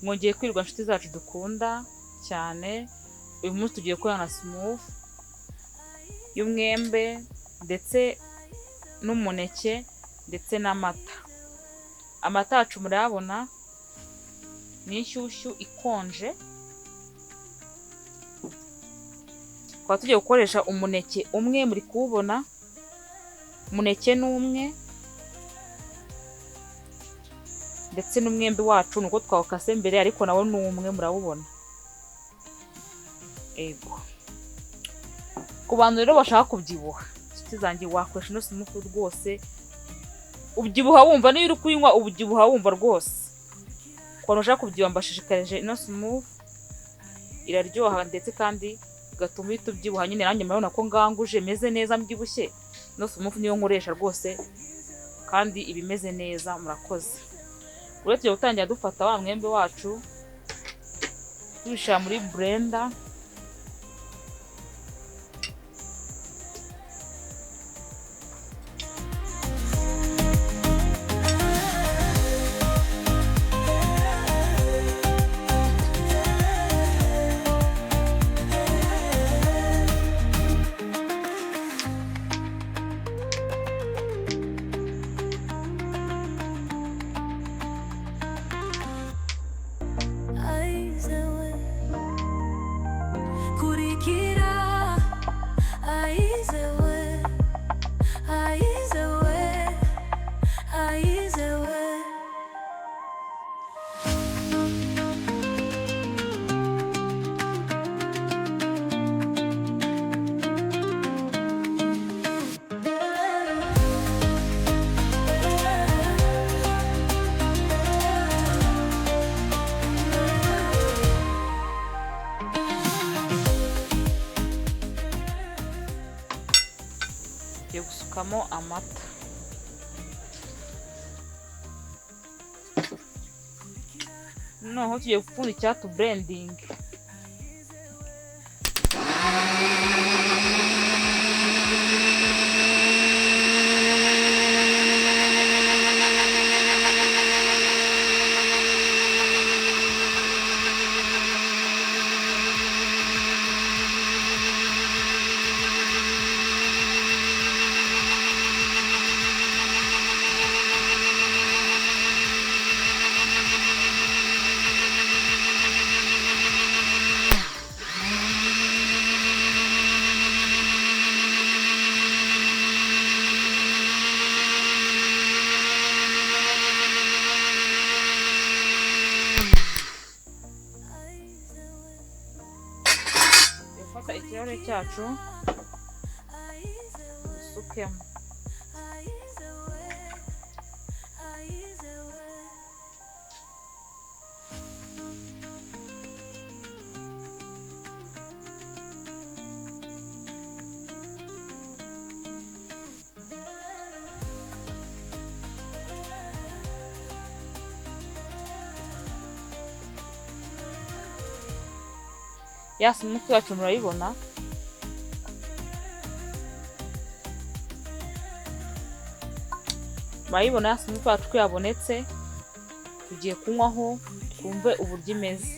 mwongeye kwirwa inshuti zacu dukunda cyane. Uyu munsi tugiye gukorana smooth y'umwembe ndetse n'umuneke ndetse n'amata. Amata yacu murayabona ni inshyushyu ikonje. Tukaba tugiye gukoresha umuneke umwe, muri kuwubona umuneke n'umwe, ndetse n'umwembe wacu nuko twawukase mbere ariko nawo ni umwe murawubona. Ego, ku bantu rero bashaka kubyibuha inshuti zanjye wakoresha ino smooth rwose ubyibuha wumva, niyo uri kuyinywa ubyibuha wumva rwose. Ku bantu bashaka kubyibuha mbashishikarije ino smooth, iraryoha ndetse kandi igatuma uhita ubyibuha nyine. Nanjye murabona ko nganguje meze neza mbyibushye, ino smooth niyo nkoresha rwose kandi iba imeze neza. Murakoze. Rero tugiye gutangira dufata wa mwembe wacu tubishyira muri blender. Tugiye gusukamo amata. Noneho tugiye gupfundikira blending. Fata ikirahure cyacu dusukemo. Ya smooth yacu murayibona. Murayibona ya smooth yacu ko yabonetse. Tugiye kunywaho twumve uburyo imeze.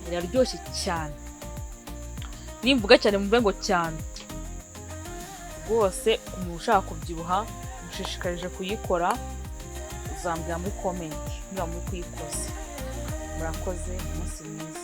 Iraryoshye cyane. Nimvuga cyane mumve ngo cyane. Rwose umuntu ushaka kubyibuha mushishikarije kuyikora, uzambwira muri comment niba muri kuyikoze. Murakoze, umunsi mwiza.